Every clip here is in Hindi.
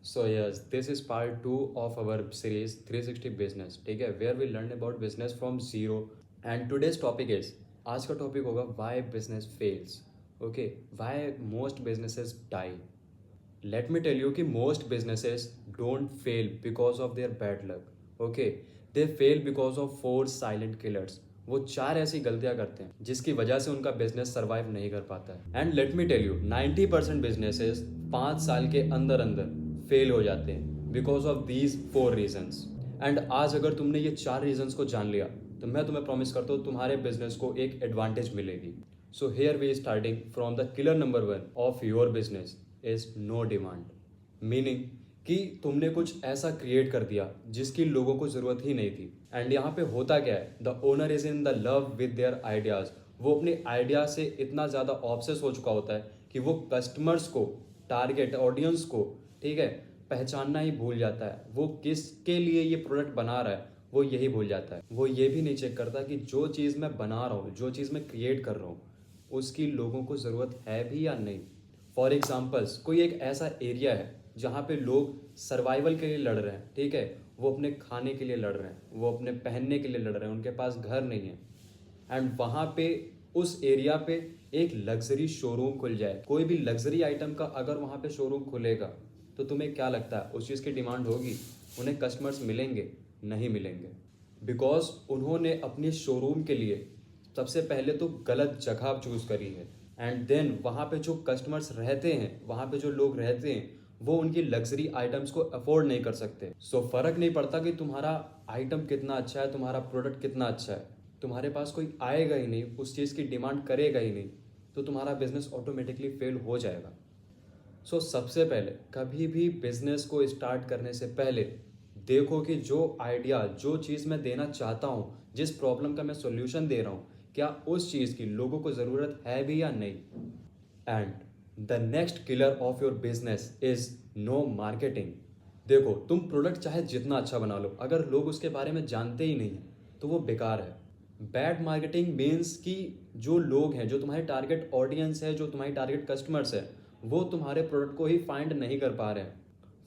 So yes, this is part 2 of our series 360 business. ठीक है, where we learn about business from zero. And today's topic is, आज का टॉपिक होगा why business fails. Okay, why most businesses die. Let me tell you कि most businesses don't fail because of their bad luck. Okay, they fail because of four silent killers. वो चार ऐसी गलतियां करते हैं जिसकी वजह से उनका बिजनेस सरवाइव नहीं कर पाता है. And let me tell you 90% businesses 5 साल के अंदर अंदर फेल हो जाते हैं because of these four reasons. And आज अगर तुमने ये चार रीजन्स को जान लिया तो मैं तुम्हें प्रॉमिस करता हूँ तुम्हारे बिजनेस को एक एडवांटेज मिलेगी. So here we starting from the killer number 1 of your business is no demand. Meaning कि तुमने कुछ ऐसा क्रिएट कर दिया जिसकी लोगों को जरूरत ही नहीं थी. एंड यहाँ पे होता क्या है, the owner is in the love with their ideas. वो अपने आइडिया से इतना ज़्यादा ऑब्सेस हो चुका होता है कि वो कस्टमर्स को, टारगेट ऑडियंस को, ठीक है, पहचानना ही भूल जाता है. वो किसके लिए ये प्रोडक्ट बना रहा है वो यही भूल जाता है. वो ये भी नहीं चेक करता कि जो चीज़ मैं बना रहा हूँ, जो चीज़ मैं क्रिएट कर रहा हूँ, उसकी लोगों को ज़रूरत है भी या नहीं. फॉर एग्जाम्पल्स, कोई एक ऐसा एरिया है जहाँ पे लोग सर्वाइवल के लिए लड़ रहे हैं, ठीक है, वो अपने खाने के लिए लड़ रहे हैं, वो अपने पहनने के लिए लड़ रहे हैं, उनके पास घर नहीं है. एंड वहाँ पे उस एरिया पे एक लग्जरी शोरूम खुल जाए, कोई भी लग्जरी आइटम का अगर वहाँ पे शोरूम खुलेगा तो तुम्हें क्या लगता है उस चीज़ की डिमांड होगी? उन्हें कस्टमर्स मिलेंगे? नहीं मिलेंगे. बिकॉज उन्होंने अपने शोरूम के लिए सबसे पहले तो गलत जगह चूज़ करी है. एंड देन वहाँ पे जो कस्टमर्स रहते हैं, वहाँ पे जो लोग रहते हैं, वो उनकी लग्जरी आइटम्स को अफोर्ड नहीं कर सकते. सो फर्क नहीं पड़ता कि तुम्हारा आइटम कितना अच्छा है, तुम्हारा प्रोडक्ट कितना अच्छा है, तुम्हारे पास कोई आएगा ही नहीं, उस चीज़ की डिमांड करेगा ही नहीं, तो तुम्हारा बिजनेस ऑटोमेटिकली फेल हो जाएगा. सो सबसे पहले कभी भी बिजनेस को स्टार्ट करने से पहले देखो कि जो आइडिया, जो चीज़ मैं देना चाहता हूँ, जिस प्रॉब्लम का मैं सॉल्यूशन दे रहा हूँ, क्या उस चीज़ की लोगों को ज़रूरत है भी या नहीं. And the next killer of your business is no marketing. देखो, तुम प्रोडक्ट चाहे जितना अच्छा बना लो, अगर लोग उसके बारे में जानते ही नहीं तो वो बेकार है. बैड मार्केटिंग मीन्स कि जो लोग हैं, जो तुम्हारे टारगेट ऑडियंस है, जो तुम्हारी टारगेट कस्टमर्स है, वो तुम्हारे प्रोडक्ट को ही फाइंड नहीं कर पा रहे हैं.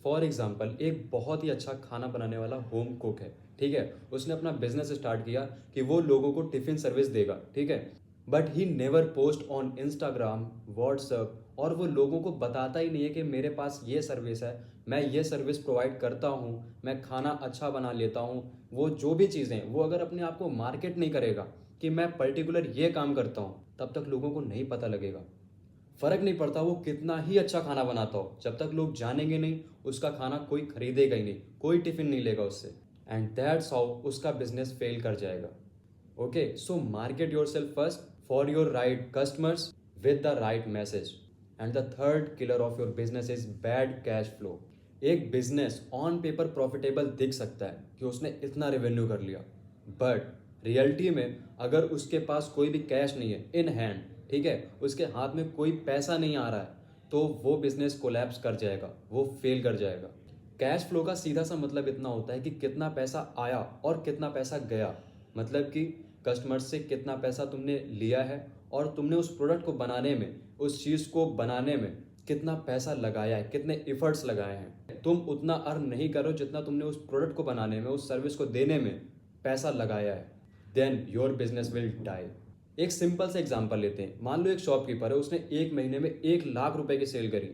फॉर एग्जाम्पल, एक बहुत ही अच्छा खाना बनाने वाला होम कुक है, ठीक है, उसने अपना बिजनेस स्टार्ट किया कि वो लोगों को टिफिन सर्विस देगा, ठीक है, but he never post on Instagram, WhatsApp, और वो लोगों को बताता ही नहीं है कि मेरे पास ये सर्विस है, मैं ये सर्विस प्रोवाइड करता हूँ, मैं खाना अच्छा बना लेता हूँ. वो जो भी चीज़ें, वो अगर अपने आप को मार्केट नहीं करेगा कि मैं पर्टिकुलर ये काम करता हूँ, तब तक लोगों को नहीं पता लगेगा. फर्क नहीं पड़ता वो कितना ही अच्छा खाना बनाता हो, जब तक लोग जानेंगे नहीं, उसका खाना कोई खरीदेगा ही नहीं, कोई टिफिन नहीं लेगा उससे. एंड दैट्स हाउ उसका बिजनेस फेल कर जाएगा. Okay, so market your self first for your right customers with the right message. And the third killer of your business is bad cash flow. एक बिजनेस ऑन पेपर प्रॉफिटेबल दिख सकता है कि उसने इतना रेवेन्यू कर लिया, बट रियलिटी में अगर उसके पास कोई भी कैश नहीं है इन हैंड, ठीक है, उसके हाथ में कोई पैसा नहीं आ रहा है, तो वो बिजनेस कोलैप्स कर जाएगा, वो फेल कर जाएगा. कैश फ्लो का सीधा सा मतलब इतना होता है कि कितना पैसा आया और कितना पैसा गया. मतलब कि कस्टमर से कितना पैसा तुमने लिया है और तुमने उस प्रोडक्ट को बनाने में, उस चीज़ को बनाने में कितना पैसा लगाया है, कितने इफर्ट्स लगाए हैं. तुम उतना अर्न नहीं करो जितना तुमने उस प्रोडक्ट को बनाने में, उस सर्विस को देने में पैसा लगाया है. Then your business will die. एक सिंपल से एग्जांपल लेते हैं. मान लो एक शॉपकीपर है, उसने एक महीने में 1 लाख रुपए की सेल करी,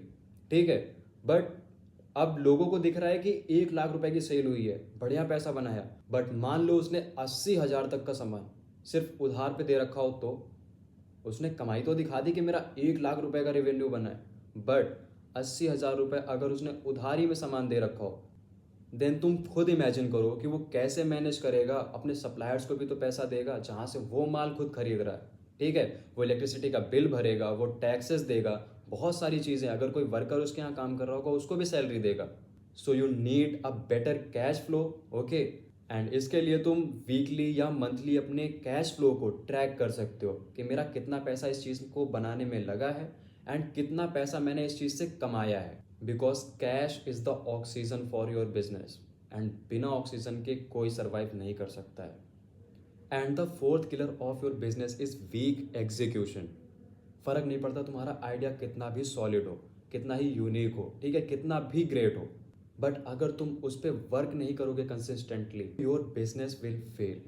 ठीक है, बट अब लोगों को दिख रहा है कि 1 लाख रुपए की सेल हुई है, बढ़िया पैसा बनाया, बट मान लो उसने 80,000 तक का सामान सिर्फ उधार पे दे रखा हो, तो उसने कमाई तो दिखा दी कि मेरा 1 लाख रुपए का रेवेन्यू बना है, बट 80,000 रुपए अगर उसने उधारी में सामान दे रखा हो, देन तुम खुद इमेजिन करो कि वो कैसे मैनेज करेगा. अपने सप्लायर्स को भी तो पैसा देगा जहाँ से वो माल खुद खरीद रहा है, ठीक है, वो इलेक्ट्रिसिटी का बिल भरेगा, वो टैक्सेस देगा, बहुत सारी चीज़ें. अगर कोई वर्कर उसके यहाँ काम कर रहा होगा उसको भी सैलरी देगा. So you need a better cash flow. Okay, and इसके लिए तुम वीकली या मंथली अपने कैश फ्लो को ट्रैक कर सकते हो कि मेरा कितना पैसा इस चीज़ को बनाने में लगा है एंड कितना पैसा मैंने इस चीज़ से कमाया है. Because cash is the oxygen for your business, and बिना ऑक्सीजन के कोई सर्वाइव नहीं कर सकता है. And the fourth killer of your business is weak execution. फर्क नहीं पड़ता तुम्हारा आइडिया कितना भी सॉलिड हो, कितना ही यूनिक हो, ठीक है, कितना भी ग्रेट हो, बट अगर तुम उस पर वर्क नहीं करोगे consistently, your business will fail.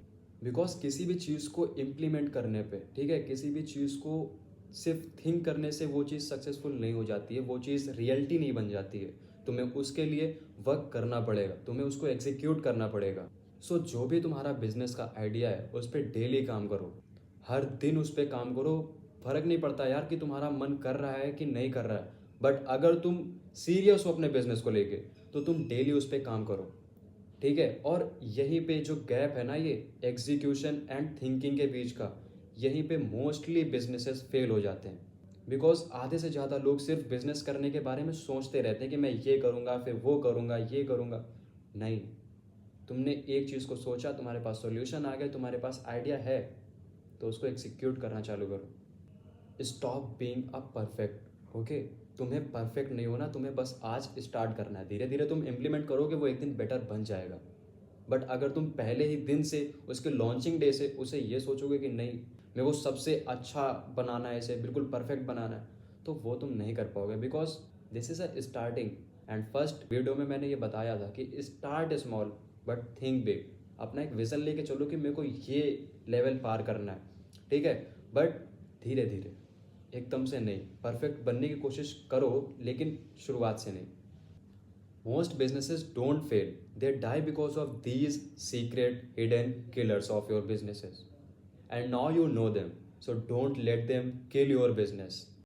Because किसी भी चीज़ को इम्प्लीमेंट करने पे, ठीक है, किसी भी चीज़ को सिर्फ थिंक करने से वो चीज़ सक्सेसफुल नहीं हो जाती है, वो चीज़ रियलिटी नहीं बन जाती है। तुम्हें उसके लिए वर्क करना पड़ेगा, तुम्हें उसको एग्जीक्यूट करना पड़ेगा। सो जो भी तुम्हारा बिजनेस का आइडिया है उस पर डेली काम करो, हर दिन उस पर काम करो। फर्क नहीं पड़ता यार कि तुम्हारा मन कर रहा है कि नहीं कर रहा है, बट अगर तुम सीरियस हो अपने बिजनेस को लेके तो तुम डेली उस पर काम करो, ठीक है। और यहीं पे जो गैप है ना, ये एग्जीक्यूशन एंड थिंकिंग के बीच का, यहीं पे मोस्टली बिजनेसेस फेल हो जाते हैं। बिकॉज आधे से ज़्यादा लोग सिर्फ बिजनेस करने के बारे में सोचते रहते हैं कि मैं ये करूँगा, फिर वो करूँगा, ये करूँगा। नहीं, तुमने एक चीज़ को सोचा, तुम्हारे पास सॉल्यूशन आ गया, तुम्हारे पास आइडिया है, तो उसको एग्जीक्यूट करना चालू करो। Stop being a perfect, okay. तुम्हें परफेक्ट नहीं होना, तुम्हें बस आज स्टार्ट करना है। धीरे धीरे तुम इम्प्लीमेंट करोगे, वो एक दिन बेटर बन जाएगा। बट अगर तुम पहले ही दिन से, उसके लॉन्चिंग डे से उसे ये सोचोगे कि नहीं, मेरे को सबसे अच्छा बनाना है, इसे बिल्कुल परफेक्ट बनाना है, तो वो तुम नहीं कर पाओगे। Because this is a starting. And first video में मैंने ये बताया था कि start small but think big. अपना एक विजन लेके चलो कि मेरे को ये लेवल पार करना है, ठीक है, बट धीरे धीरे, एकदम से नहीं। परफेक्ट बनने की कोशिश करो, लेकिन शुरुआत से नहीं। Most businesses don't fail, they die because of these secret hidden killers of your businesses. And now you know them, so don't let them kill your business.